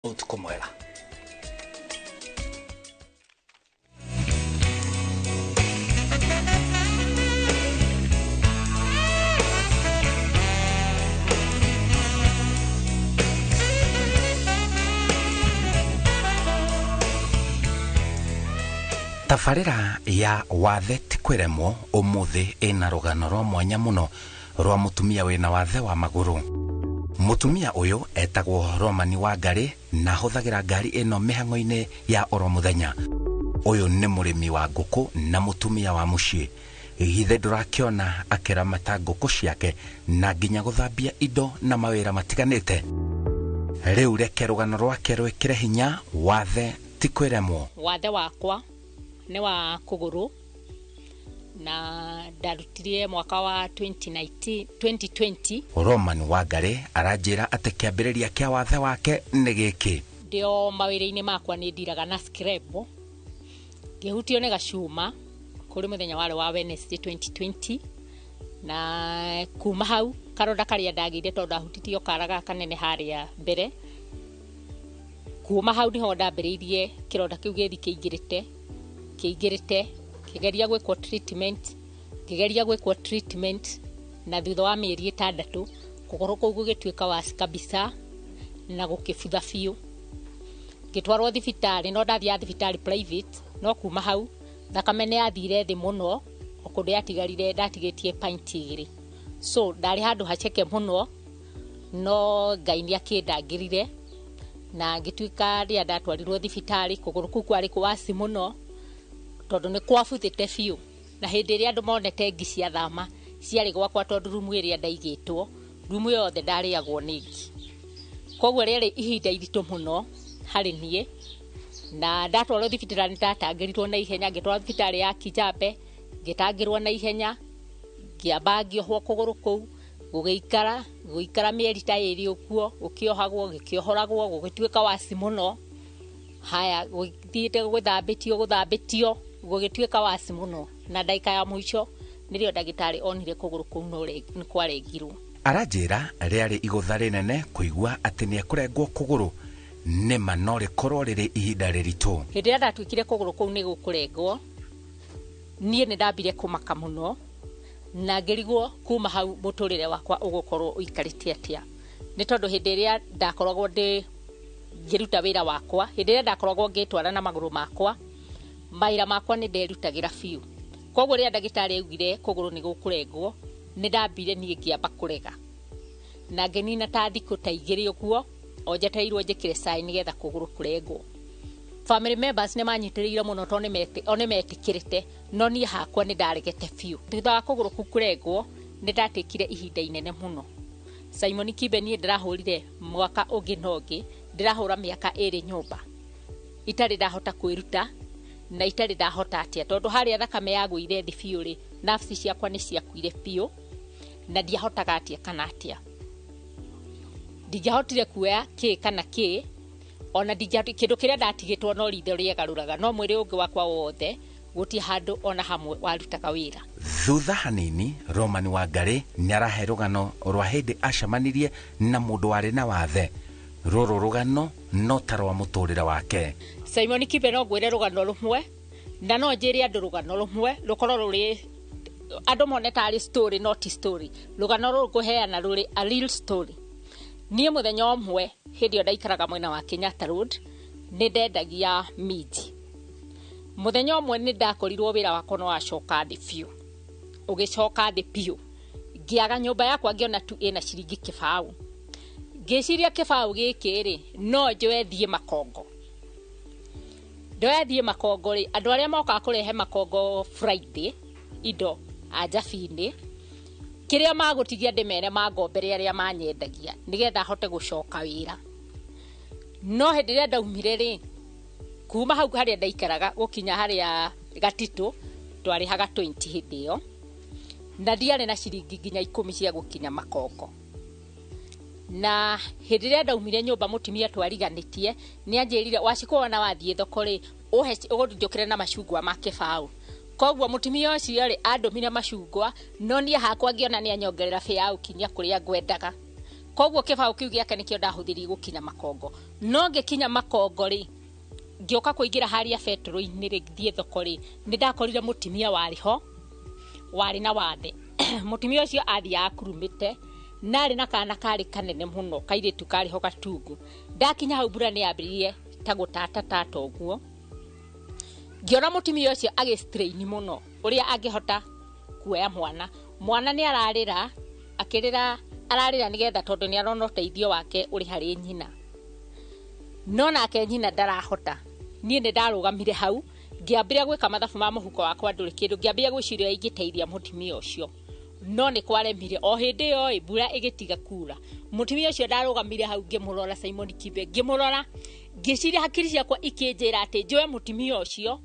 Utuko mwega. Tafarira ya wathe tikwiremwo umuthi ina rugano rwa mwanya muno rwa mutumia wina wathe wa maguru. Mutumia uyu etagwo Romani Wangari na huthagira ngari ino mihango-ini ya oro muthenya. Uyu ni murimi wa nguku na mutumia wa mucii. Githe ndurakiona akiramata nguku ciake na nginya guthambia indo na mawira matiganite. Riu reke rugano rwake rwikire hinya wathe tikwiremwo. Wathe wakwa ni wa kuguru na ndarutirie mwaka wa 2020. Romani Wangari aranjira ati kiambiriria kia wathe wake ni giki. Ndio mawira-ini makwa ni ndiraga na scrap. Ngihutio ni gacuma kuri muthenya wale wa Wednesday 2020 na kuma hau karonda karia ndagire tondu ndahutitio karaga kanene haria mbere. Kuma hau niho ndambiriirie kironda kiu githi kiingirite kigeria gwikwo treatment na thutha wa mieri 6 kugoro kuu gugituika wasi kabisa na gukibutha biu. Ngitwarwo thibitari no ndathia thibitari private no kuma hau thakame ni yathire thi muno okundu yatigarire ndatigitie pint 2. So ndari handu hacheke muno no Ngai ni akindangirire na ngituika ria ndatwarirwo thibitari kugoro kuu kwari kwasi muno tondu ni kwabuthite biu na hindi ria andu monete ngi cia thama ciari gwakwa tondu rumu iria ndaigitwo rumu yothe ndariagwo ni ngi. Koguo riari ihinda iritu muno hari nie na ndatwarwo thibitari ndatangirirwo na ihenya. Ngitwarwo thibitari ya Kijambe ngitangirwo na ihenya ngiamba ngiohwo kuguru kuu guikara mieri ta 2 ukuo ukiohagwo gikiohoragwo gugituika wasi muno. Haya guthiite guthambitio gugituika wasi muno na ndaika ya mwicho nirio ndagitari onire kuguru kuu ni kwarengirwo. Aranjira riari igutha rinene kuigua ati ni ekurengwo kuguru ni manori korwo riri ihinda riritu. Hindi ya ndatwikire kuguru kuu ni gukurengwo nie ni ndambire kumaka muno na ngirigwo kuma hau muturire wakwa ugukorwo uikarite atia. Ni tondu hindi iria ndakoragwo ngiruta wira wakwa, hindi iria ndakoragwo ngitwara na maguru makwa maira makwa ni nderutagira biu. Koguo ria ndagitari augire kuguru ni gukurengwo ni ndambire nie ngiamba kurega na ngenina ta thiku ta 2 uguo onjeteirwo njikire sign getha kuguru kurengwo. Family members ne manyitiriire muno to ne metikirite no nie hakwa ni ndaregete biu. Thutha wa kuguru kurengwo ni ndatikire ihinda inene muno. Simon Kibe nie ndirahurire mwaka ungi nongi ndirahura miaka 2 nyumba itari ndahota kwiruta na itari ndahota atia tondu haria thakame yaguire thi biu ri nafsi ciakwa ni ciakuire biu na ndiahotaga atia kana atia. Ndijahotire kuoya ki kana ki ona ndijahoti kindu kiria ndatigitwo no ritho riegaruraga no mwiri ungi wakwa wothe guti handu ona hamwe warutaga wira. Thutha hanini Romani Wangari ni arahe rugano rwa hindi acamanirie na mundu wari na wathe. Ruru rugano no tarwa muturire wake. Simon Kibe no gwire rugano rumwe na no njiri andu rugano rumwe rukorwo ruri andu moneta ari story not story. Rugano ruru guheana ruri a real story. Nie muthenya omwe hindi ndaikaraga mwena wa Kenyatta Road ni ndendagia miji. Muthenya omwe ni ndakorirwo wira wakwa no acoka thi biu. Ugicoka thi biu ngiaga nyumba yakwa ngiona tu ina ciringi kibau. Ngiciria kibau giki ri no njoe thie makongo. Ndoe thie makongo ri andu aria moka kurehe makongo Friday indo ajabini kiria magutigia ndimere magombere aria manyendagia nigetha hote gucoka wira. No hindi ria ndaumire ri kuma hau haria ndaikaraga gukinya haria Gatitu twarihaga 20 hindi iyo na ndiare na ciringi nginya 10 cia gukinya makongo. Na hindi ria ndaumire nyumba mutumia twariganitie ni anjirire wacikuona wathie thoko ri ugundukire na macungwa ma kibau. Koguo mutumia ucio ri andumire macungwa no nie hakwa ngiona ni anyongerera fea ukinya kuria ngwendaga. koguo kibao kiu giake nikio ndahuthiri gukinya makongo no ngikinya makongo ri ngioka kuingira haria betro-ini ri thie thoko ri ni ndakorire mutimia wari na wathe mutimia ucio athia akurumite nari na kana kari kanene muno kairitu kari ho gatungu ndakinya hau mbura ni yambirie ta gutata uguo ngiona mutimia ucio agistrain muno uria angihota kuoya mwana ni ararira akirira ararira nigetha tondu ni arona uteithio wake uri hari nyina no nake nyina ndarahota nie ni ndarugamire hau ngiambiria gwika mathabu ma muhuko wakwa nduri kindu ngiambiria gwiciria ingiteithia mutimia ucio no ni kwaremire o hindi yo mbura igitiga kura mutimia ucio ndarugamire hau ngimurora Simon Kibe ngimurora ngiciria hakiri ciakwa ikinjira ati njoe mutimia ucio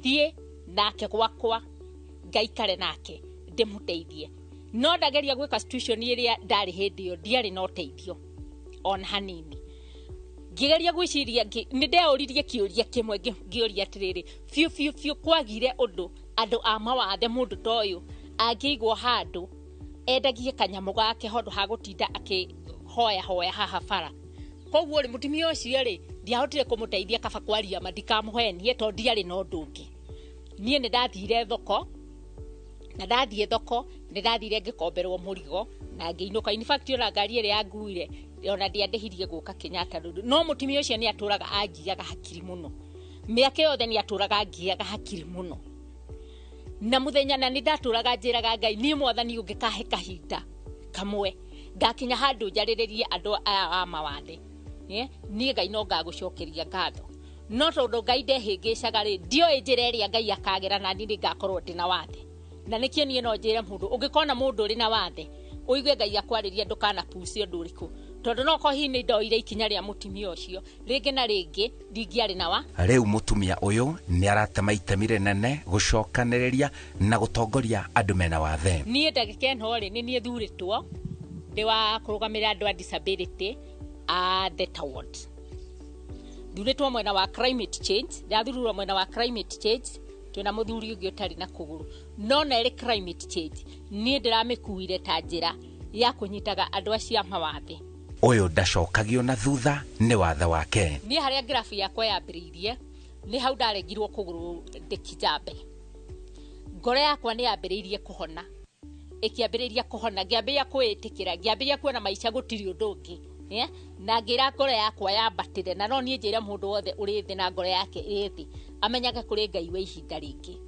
thie nake gwakwa ngaikare nake ndimuteithie no ndageria gwika situation iria ndari hindi yo ndiari no teithio on hanini ngigeria gwiciria ni ndeuririe kiuria kimwe ngioria atiriri fiu kwagire undu andu a mawathe mundu toyu angigwo handu endagie kanyamu gake hondu ha gutinda akihoya haha bara koguo ri mutimia ucio ri ndiahotire kumuteithia kaba kwaria mandikamuhenie to ndiari no ndungi nie ni ndathire thoko na ndathie thoko ni ndathire ngikomberwo murigo na ngiinuka in fact ora ngari ire yanguire ona ndiandehirie guka Kenyatta Road no mutimia ucio ni aturaga angiaga hakiri muno miaka yothe ni aturaga angiaga hakiri muno na muthenya na ni ndaturaga njiraga Ngai ni mwathani ungikahe kahinda kamwe ngakinya handu njariririe andu aya a mawathe ni Ngai no ngagucokeria ngatho no tondu Ngai ndehingicaga ri ndio njira iria Ngai akagera na ni ngakorwo ndina wathe na nikio nie no njira mundu ungikona mundu uri na wathe uigue Ngai akwariria ndukana pucio nduriku tondu no kohini ndoire ikinya ria mutimia ucio ringi na ringi ndingiari nawa riu mutumia uyu ni aratema itemi rinene gucokaniriria na gutongoria andu mena wathe nie ndagike no ri ni thuritwo ndi wa kurugamira andu a disability the town thuritwo mwena wa climate change ndathururwa mwena wa climate change twina muthuri ungi utari na kuguru no na ri climate change nie ndiramikuire ta njira ya kunyitaga andu acia mawathe uyu ndacokagio na thutha ni wathe wake ni haria graph yakwa yambiririe ni hau ndaregirwo kuguru ndikijambe ngoro yakwa ni yambiririe kuhona ikiambiriria kuhona ngiambiria kwitikira ngiambiria kuona maica gutiri undu ungi na ngira ngoro yakwa yambatire na no nie njira mundu wothe uri thi na ngoro yake iri thi amenyaga kuri Ngai we ihinda ringi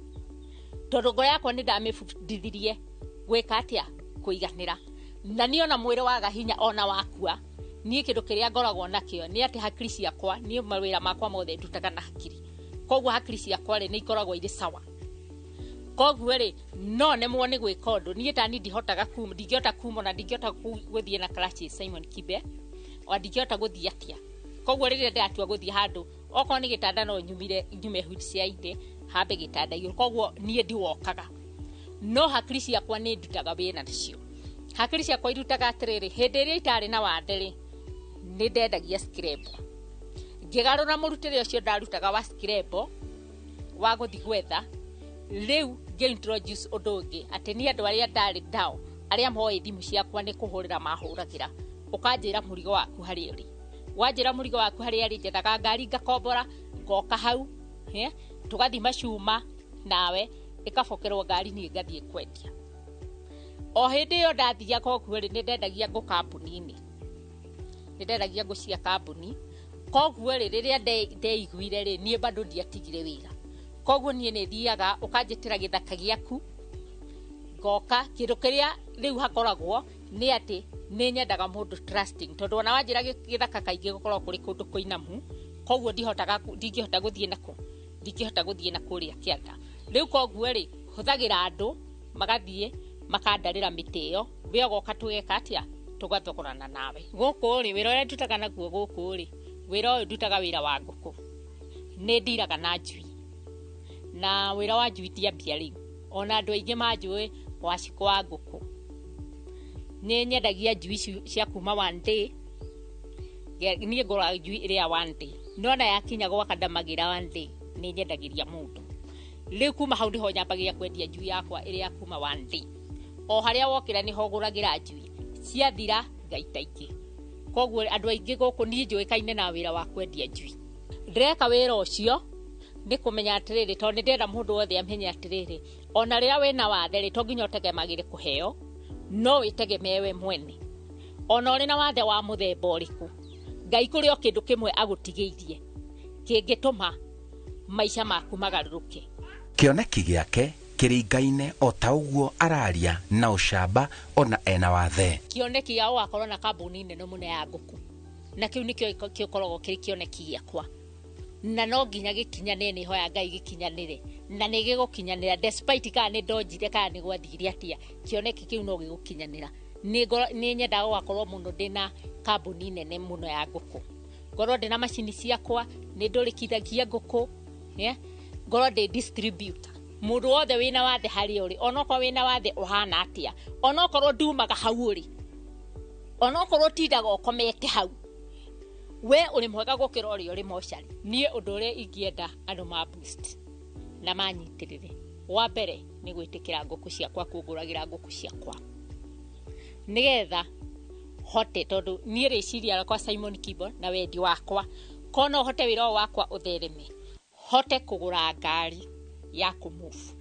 tondu ngoro yakwa ni ndamifundithirie gwika atia kuiganira na niona mwire wa gahinya ona wakua nie kindu kiria ngoragwo nakio ni ati hakiri ciakwa nie mawira makwa mothe ndutaga na hakiri koguo hakiri ciakwa ri ni ikoragwo iri sawa koguo ri no nemwo ni gwika undu nie tani ndihotaga ndingihota kumona ndingihota guthie na crutches Simon Kibe o ndingihota guthie atia koguo riria ndatua guthie handu oko ni gitanda no nyume wheelchair hambe gitanda iguru koguo nie ndiwokaga no hakiri ciakwa ni ndutaga wina nacio hakiri ciakwa irutaga atiriri hindi iria itari na wanderi ni ndendagia scrap ngigarura murutire ucio ndarutaga wa scrap wa guthi gwetha riu introduce undu ungi ati ni andu aria ndari ndao aria moe thimu ciakwa ni kuhurira mahuragira ukanjira murigo waku hari uri wanjira murigo waku hari ari njethaga ngari ngakombora ngoka hau tugathi macuma nawe ikabokerwo ngari ni ngathie kwendia o hindi yo ndathia koguo ri ni ndendagia ngo kambuni-ini ni ndendagia ngo cia kambuni koguo ri riria ndeiguire ri nie bado ndiatigire wira koguo nie ni thiaga ukanjitira githaka giaku ngoka kindu kiria riu hakoragwo ni ati ni nyendaga mundu trusting tondu ona wanjira githaka kaingi gukorwo kuri kundu kuinamu koguo ndingihota guthie nako ndingihota guthie na kuria kianda riu koguo ri huthagira andu magathie makandarira miti iyo we goka tugeka atia tugathogorana nawe guku ri wira uria ndutaga naguo guku ri wira uyu ndutaga wira wa nguku ni ndiraga na njui na wira wa njui ndiambia riu ona andu aingi manjui wacikwa nguku ni nyendagia njui cia kuma one day ni ngora njui iria one day no na yakinya gwaka ndamagira one day ni nyendagiria mundu riu kuma hau ndiho nyambagia kwendia njui yakwa iria kuma one day o haria wokira ni hoguragira njui ciathira ngaita ingĩ koguo andũ aingĩ gũkũ niĩ njũĩkaine na wĩra wa kwendia njui ndĩreka wĩra ũcio nĩ kũmenya atĩrĩrĩ tondũ nĩ ndĩrenda mũndũ wothe amenye atĩrĩrĩ ona rĩrĩa wĩna wathe rĩ to nginya ũtegemagĩre kũheo no wĩtegemee we mwene ona ũrĩ na wathe wa mũthemba ũrĩkũ Ngai kũrĩ o kĩndũ kĩmwe agũtigĩirie kĩngĩtũma maica maku magarũrũke kĩoneki gĩake kĩringaine o ta ũguo araria na ũcamba ona ena wathe kĩoneki gĩa gũgakorwo na kambuni nene mũno ya ngũkũ na kĩu nĩkĩo gĩkoragwo kĩrĩ kĩoneki gĩakwa na no nginya gĩkinyanĩre nĩ hoya Ngai gĩkinyanĩre na nĩ gĩgũkinyanĩra despite kana nĩ ndonjire kana nĩ gwathire atĩa kĩoneki kĩu no gĩgũkinyanĩra nĩ nyenda gũgakorwo mũno ndĩna kambuni nene mũno ya ngũkũ ngorwo ndĩna macini ciakwa nĩ ndũrĩkithagia ngũkũ ngorwo ndĩ distributor mũndũ wothe wĩna wathe harĩ ũrĩ onokorwo wĩna wathe ũhana atĩa onokorwo ndumaga hau ũrĩ onokorwo tindaga ũkomete hau we ũrĩ mwega gũkĩra ũrĩa ũrĩ mocarĩ niĩ ũndũ ũrĩa ingĩenda andũ ma boost na manyitĩrĩre wa mbere nĩ gwĩtĩkĩra ngũkũ ciakwa kũngũragĩra ngũkũ ciakwa nĩgetha hote tondũ niĩ rĩciria kwa Simon Kibo na wendi wakwa kono hote wĩra wakwa ũthereme hote kũgũra ngari ya kũmove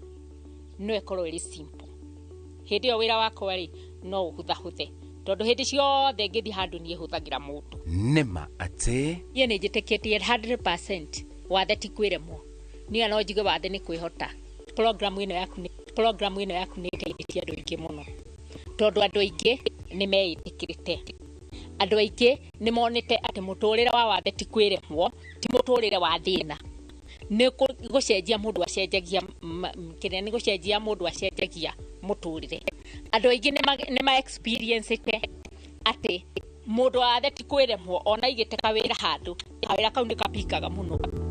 no ĩkorwo ĩrĩ simple hĩndĩ ĩyo wĩra wakwa rĩ no ũhũthahũthe tondũ hĩndĩ ciothe ngĩthiĩ handũ niĩ hũthagĩra mũndũ nĩma atĩ niĩ nĩ njĩtĩkĩtie 100% wathe ti kwĩremwo niĩ no njuge wathe nĩ kwĩhota program ĩno yaku nĩ ĩteithĩtie andũ aingĩ mũno tondũ andũ aingĩ nĩ meĩtĩkĩrĩte andũ aingĩ nĩ monete atĩ mũtũrĩre wa wathe ti kwĩremwo ti mũtũrĩre wa thĩna nĩ gũcenjia mũndũ acenjagia kĩrĩa nĩ gũcenjia mũndũ acenjagia mũtũrĩre andũ aingĩ nĩ ma experience atĩ mũndũ wathe ti kwĩremwo ona igĩte kawĩra handũ kawĩra kau nĩ kapikaga mũno